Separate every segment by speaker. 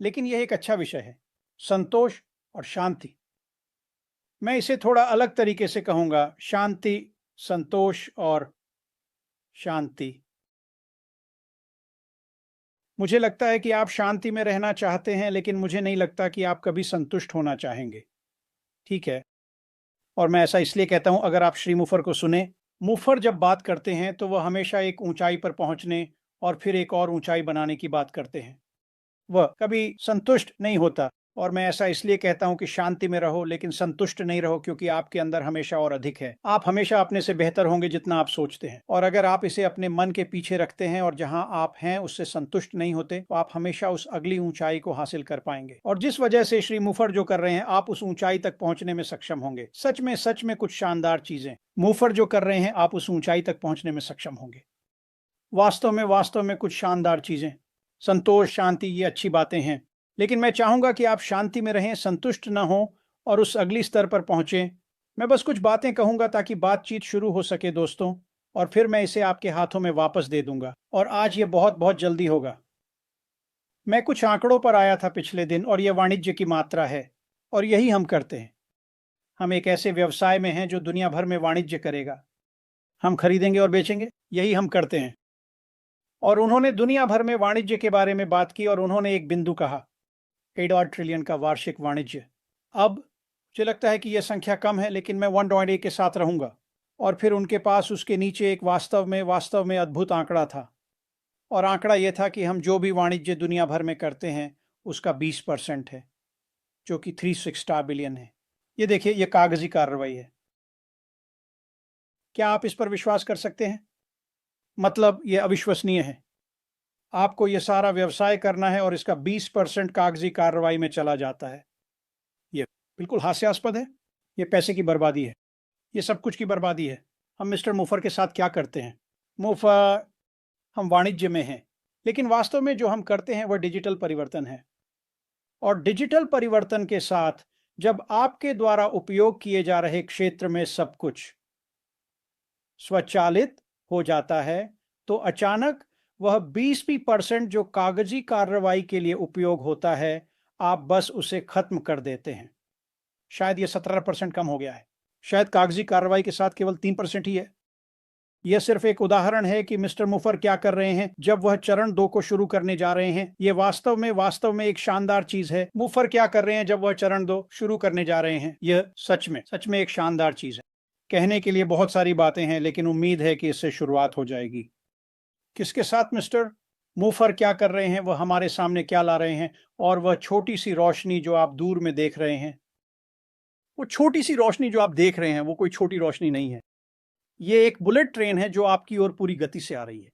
Speaker 1: लेकिन यह एक अच्छा विषय है, संतोष और शांति। मैं इसे थोड़ा अलग तरीके से कहूंगा, शांति, संतोष और शांति। मुझे लगता है कि आप शांति में रहना चाहते हैं, लेकिन मुझे नहीं लगता कि आप कभी संतुष्ट होना चाहेंगे। ठीक है। और मैं ऐसा इसलिए कहता हूं, अगर आप श्री मुफर को सुने, मुफर जब बात करते हैं तो वह हमेशा एक ऊंचाई पर पहुंचने और फिर एक और ऊंचाई बनाने की बात करते हैं। वह कभी संतुष्ट नहीं होता। और मैं ऐसा इसलिए कहता हूं कि शांति में रहो, लेकिन संतुष्ट नहीं रहो, क्योंकि आपके अंदर हमेशा और अधिक है। आप हमेशा अपने से बेहतर होंगे जितना आप सोचते हैं। और अगर आप इसे अपने मन के पीछे रखते हैं और जहां आप हैं उससे संतुष्ट नहीं होते, तो आप हमेशा उस अगली ऊंचाई को हासिल कर पाएंगे। और जिस वजह से श्री मुफर जो कर रहे हैं, आप उस ऊंचाई तक पहुंचने में सक्षम होंगे। सच में कुछ शानदार चीजें मुफर जो कर रहे हैं, आप उस ऊंचाई तक पहुंचने में सक्षम होंगे। वास्तव में कुछ शानदार चीजें, संतोष, शांति, ये अच्छी बातें हैं। लेकिन मैं चाहूंगा कि आप शांति में रहें, संतुष्ट न हो और उस अगली स्तर पर पहुंचें। मैं बस कुछ बातें कहूंगा ताकि बातचीत शुरू हो सके दोस्तों, और फिर मैं इसे आपके हाथों में वापस दे दूंगा। और आज ये बहुत बहुत जल्दी होगा। मैं कुछ आंकड़ों पर आया था पिछले दिन, और यह वाणिज्य की मात्रा है। और यही हम करते हैं। हम एक ऐसे व्यवसाय में हैं जो दुनिया भर में वाणिज्य करेगा। हम खरीदेंगे और बेचेंगे, यही हम करते हैं। और उन्होंने दुनिया भर में वाणिज्य के बारे में बात की और उन्होंने एक बिंदु कहा, 8 ट्रिलियन का वार्षिक वाणिज्य। अब मुझे लगता है कि यह संख्या कम है, लेकिन मैं 1.8 के साथ रहूंगा। और फिर उनके पास उसके नीचे एक वास्तव में अद्भुत आंकड़ा था। और आंकड़ा यह था कि हम जो भी वाणिज्य दुनिया भर में करते हैं उसका 20% है, जो कि 360 बिलियन है। ये देखिए, ये कागजी कार्रवाई है। क्या आप इस पर विश्वास कर सकते हैं? मतलब ये अविश्वसनीय है। आपको ये सारा व्यवसाय करना है और इसका 20% कागजी कार्रवाई में चला जाता है। ये बिल्कुल हास्यास्पद है। ये पैसे की बर्बादी है। ये सब कुछ की बर्बादी है। हम मिस्टर मुफर के साथ क्या करते हैं? मुफर, हम वाणिज्य में हैं, लेकिन वास्तव में जो हम करते हैं वह डिजिटल परिवर्तन है। और डिजिटल परिवर्तन के साथ जब आपके द्वारा उपयोग किए जा रहे क्षेत्र में सब कुछ स्वचालित हो जाता है, तो अचानक वह 20% जो कागजी कार्रवाई के लिए उपयोग होता है, आप बस उसे खत्म कर देते हैं। शायद यह 17% कम हो गया है। शायद कागजी कार्रवाई के साथ केवल 3% ही है। यह सिर्फ एक उदाहरण है कि मिस्टर मुफर क्या कर रहे हैं जब वह चरण 2 को शुरू करने जा रहे हैं। यह वास्तव में एक शानदार चीज है। मुफर क्या कर रहे हैं जब वह चरण 2 शुरू करने जा रहे हैं, यह सच में एक शानदार चीज है। कहने के लिए बहुत सारी बातें हैं, लेकिन उम्मीद है कि इससे शुरुआत हो जाएगी। किसके साथ मिस्टर मुफर क्या कर रहे हैं, वह हमारे सामने क्या ला रहे हैं? और वह छोटी सी रोशनी जो आप दूर में देख रहे हैं, वो छोटी सी रोशनी जो आप देख रहे हैं, वो कोई छोटी रोशनी नहीं है। ये एक बुलेट ट्रेन है जो आपकी ओर पूरी गति से आ रही है।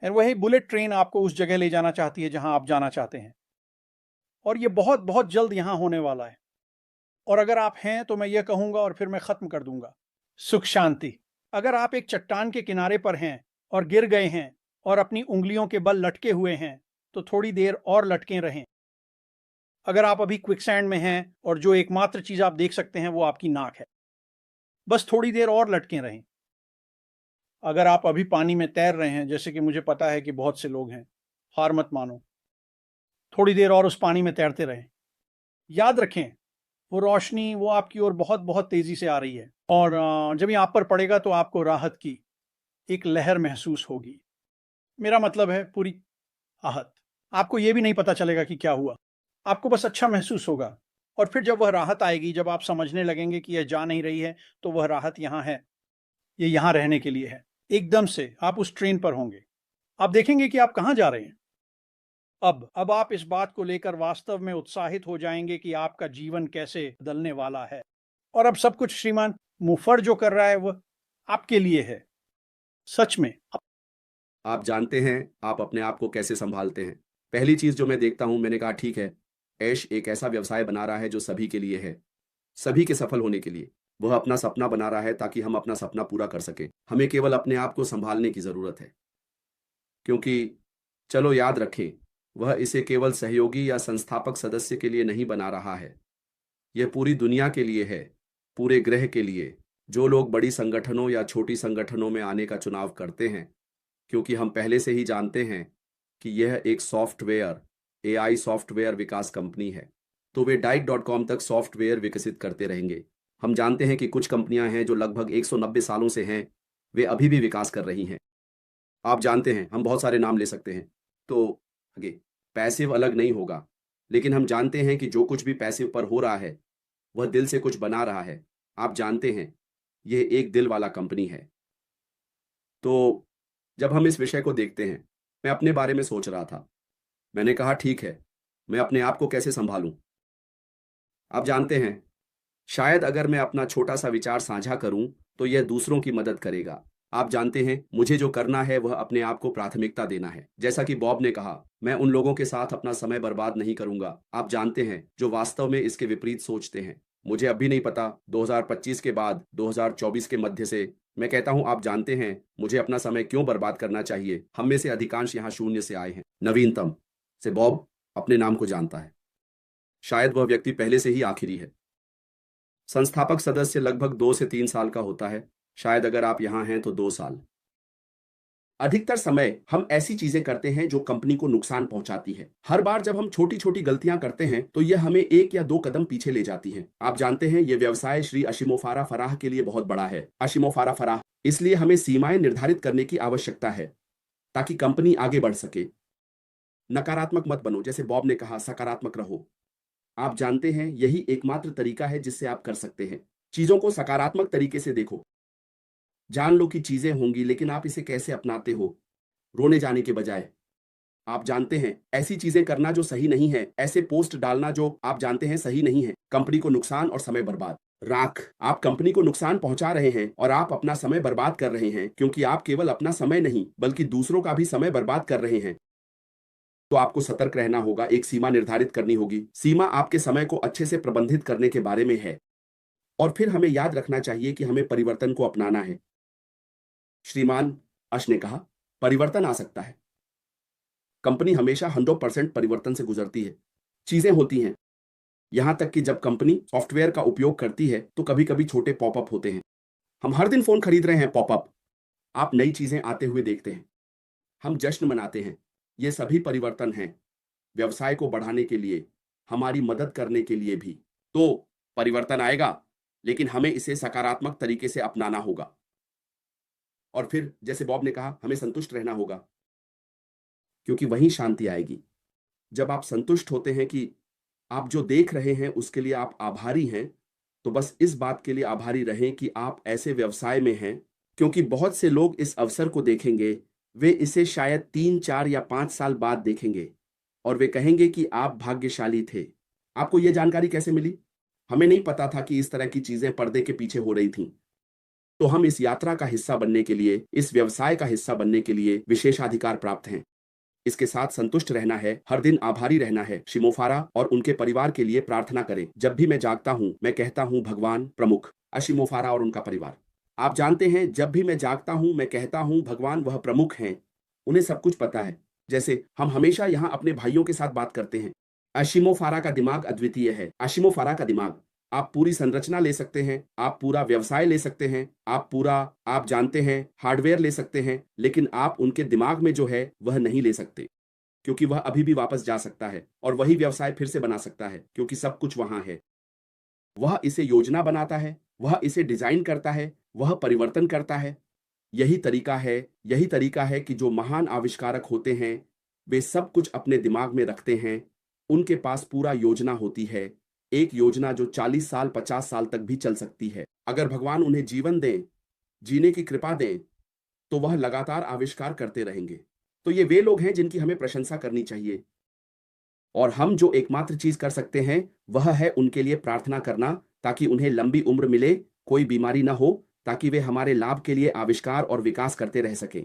Speaker 1: और वही बुलेट ट्रेन आपको उस जगह ले जाना चाहती है जहां आप जाना चाहते हैं। और ये बहुत बहुत जल्द यहां होने वाला है। और अगर आप हैं तो मैं ये कहूंगा और फिर मैं खत्म कर दूंगा, सुख शांति। अगर आप एक चट्टान के किनारे पर हैं और गिर गए हैं और अपनी उंगलियों के बल लटके हुए हैं, तो थोड़ी देर और लटके रहें। अगर आप अभी क्विकसैंड में हैं और जो एकमात्र चीज आप देख सकते हैं वो आपकी नाक है, बस थोड़ी देर और लटके रहें। अगर आप अभी पानी में तैर रहे हैं, जैसे कि मुझे पता है कि बहुत से लोग हैं, हार मत मानो, थोड़ी देर और उस पानी में तैरते रहें। याद रखें, वो रोशनी वो आपकी ओर बहुत बहुत तेजी से आ रही है। और जब ये आप पर पड़ेगा तो आपको राहत की एक लहर महसूस होगी। मेरा मतलब है पूरी आहत। आपको ये भी नहीं पता चलेगा कि क्या हुआ, आपको बस अच्छा महसूस होगा। और फिर जब वह राहत आएगी, जब आप समझने लगेंगे कि यह जा नहीं रही है, तो वह राहत यहाँ है, ये यहाँ रहने के लिए है। एकदम से आप उस ट्रेन पर होंगे। आप देखेंगे कि आप कहाँ जा रहे हैं। अब आप इस बात को लेकर वास्तव में उत्साहित हो जाएंगे कि आपका जीवन कैसे बदलने वाला है। और अब सब कुछ श्रीमान मुफर जो कर रहा है वह आपके लिए है। सच में।
Speaker 2: आप जानते हैं आप अपने आप को कैसे संभालते हैं। पहली चीज जो मैं देखता हूं, मैंने कहा ठीक है, ऐश एक ऐसा व्यवसाय बना रहा है जो सभी के लिए है, सभी के सफल होने के लिए। वह अपना सपना बना रहा है ताकि हम अपना सपना पूरा कर सकें। हमें केवल अपने आप को संभालने की जरूरत है, क्योंकि चलो याद रखें, वह इसे केवल सहयोगी या संस्थापक सदस्य के लिए नहीं बना रहा है, यह पूरी दुनिया के लिए है, पूरे ग्रह के लिए। जो लोग बड़ी संगठनों या छोटी संगठनों में आने का चुनाव करते हैं, क्योंकि हम पहले से ही जानते हैं कि यह एक सॉफ्टवेयर AI सॉफ्टवेयर विकास कंपनी है, तो वे Dice.com तक सॉफ्टवेयर विकसित करते रहेंगे। हम जानते हैं कि कुछ कंपनियां हैं जो लगभग 190 सालों से हैं, वे अभी भी विकास कर रही हैं। आप जानते हैं, हम बहुत सारे नाम ले सकते हैं। तो आगे पैसिव अलग नहीं होगा, लेकिन हम जानते हैं कि जो कुछ भी पैसिव पर हो रहा है, वह दिल से कुछ बना रहा है। आप जानते हैं, यह एक दिल वाला कंपनी है। तो जब हम इस विषय को देखते हैं, मैं अपने बारे में सोच रहा था। मैंने कहा ठीक है, मैं अपने आप को कैसे संभालूं? आप जानते हैं, शायद अगर मैं अपना छोटा सा विचार साझा करूं, तो यह दूसरों की मदद करेगा। आप जानते हैं, मुझे जो करना है वह अपने आप को प्राथमिकता देना है। जैसा कि बॉब ने कहा, मैं उन लोगों के साथ अपना समय बर्बाद नहीं करूंगा। आप जानते हैं, जो वास्तव में इसके विपरीत सोचते हैं। मुझे अभी नहीं पता, 2025 के बाद 2024 के मध्य से मैं कहता हूं, आप जानते हैं, मुझे अपना समय क्यों बर्बाद करना चाहिए। हम में से अधिकांश यहाँ शून्य से आए हैं। नवीनतम से बॉब अपने नाम को जानता है। शायद वह व्यक्ति पहले से ही आखिरी है। संस्थापक सदस्य लगभग 2 से 3 साल का होता है। शायद अगर आप यहां हैं तो 2 साल। अधिकतर समय हम ऐसी चीजें करते हैं जो कंपनी को नुकसान पहुंचाती है। हर बार जब हम छोटी छोटी गलतियां करते हैं तो यह हमें 1 या 2 कदम पीछे ले जाती हैं। आप जानते हैं, यह व्यवसाय श्री अशिमोफारा फराह के लिए बहुत बड़ा है। अशिमोफारा फराह, इसलिए हमें सीमाएं निर्धारित करने की आवश्यकता है ताकि कंपनी आगे बढ़ सके। नकारात्मक मत बनो, जैसे बॉब ने कहा, सकारात्मक रहो। आप जानते हैं, यही एकमात्र तरीका है जिससे आप कर सकते हैं। चीजों को सकारात्मक तरीके से देखो। जान लो कि चीजें होंगी, लेकिन आप इसे कैसे अपनाते हो, रोने जाने के बजाय। आप जानते हैं, ऐसी चीजें करना जो सही नहीं है, ऐसे पोस्ट डालना जो आप जानते हैं सही नहीं है, कंपनी को नुकसान और समय बर्बाद। राख, आप कंपनी को नुकसान पहुंचा रहे हैं और आप अपना समय बर्बाद कर रहे हैं, क्योंकि आप केवल अपना समय नहीं बल्कि दूसरों का भी समय बर्बाद कर रहे हैं। तो आपको सतर्क रहना होगा, एक सीमा निर्धारित करनी होगी। सीमा आपके समय को अच्छे से प्रबंधित करने के बारे में है। और फिर हमें याद रखना चाहिए कि हमें परिवर्तन को अपनाना है। श्रीमान अश ने कहा, परिवर्तन आ सकता है। कंपनी हमेशा 100% परिवर्तन से गुजरती है। चीजें होती हैं, यहां तक कि जब कंपनी सॉफ्टवेयर का उपयोग करती है तो कभी कभी छोटे पॉपअप होते हैं। हम हर दिन फोन खरीद रहे हैं, पॉपअप। आप नई चीजें आते हुए देखते हैं। हम जश्न मनाते हैं। ये सभी परिवर्तन हैं, व्यवसाय को बढ़ाने के लिए, हमारी मदद करने के लिए भी। तो परिवर्तन आएगा, लेकिन हमें इसे सकारात्मक तरीके से अपनाना होगा। और फिर जैसे बॉब ने कहा, हमें संतुष्ट रहना होगा, क्योंकि वहीं शांति आएगी। जब आप संतुष्ट होते हैं कि आप जो देख रहे हैं उसके लिए आप आभारी हैं, तो बस इस बात के लिए आभारी रहें कि आप ऐसे व्यवसाय में हैं, क्योंकि बहुत से लोग इस अवसर को देखेंगे, वे इसे शायद 3, 4 या 5 साल बाद देखेंगे और वे कहेंगे कि आप भाग्यशाली थे। आपको यह जानकारी कैसे मिली? हमें नहीं पता था कि इस तरह की चीजें पर्दे के पीछे हो रही थीं। तो हम इस यात्रा का हिस्सा बनने के लिए, इस व्यवसाय का हिस्सा बनने के लिए विशेषाधिकार प्राप्त हैं। इसके साथ संतुष्ट रहना है, हर दिन आभारी रहना है। शिमोफारा और उनके परिवार के लिए प्रार्थना करें। जब भी मैं जागता हूं, मैं कहता हूं, भगवान प्रमुख। अशिमोफारा और उनका परिवार। आप जानते हैं, जब भी मैं जागता हूं, मैं कहता हूं, भगवान वह प्रमुख हैं, उन्हें सब कुछ पता है। जैसे हम हमेशा यहाँ अपने भाइयों के साथ बात करते हैं। अशिमोफारा का दिमाग अद्वितीय है। अशिमोफारा का दिमाग। आप पूरी संरचना ले सकते हैं, आप पूरा व्यवसाय ले सकते हैं, आप जानते हैं, हार्डवेयर ले सकते हैं, लेकिन आप उनके दिमाग में जो है वह नहीं ले सकते, क्योंकि वह अभी भी वापस जा सकता है और वही व्यवसाय फिर से बना सकता है, क्योंकि सब कुछ वहां है। वह इसे योजना बनाता है, वह इसे डिजाइन करता है, वह परिवर्तन करता है। यही तरीका है कि जो महान आविष्कारक होते हैं, वे सब कुछ अपने दिमाग में रखते हैं। उनके पास पूरा योजना होती है, एक योजना जो 40 साल 50 साल तक भी चल सकती है। अगर भगवान उन्हें जीवन दें, जीने की कृपा दें, तो वह लगातार आविष्कार करते रहेंगे। तो ये वे लोग हैं जिनकी हमें प्रशंसा करनी चाहिए। और हम जो एकमात्र चीज कर सकते हैं वह है उनके लिए प्रार्थना करना, ताकि उन्हें लंबी उम्र मिले, कोई बीमारी ना हो, ताकि वे हमारे लाभ के लिए आविष्कार और विकास करते रह सकें।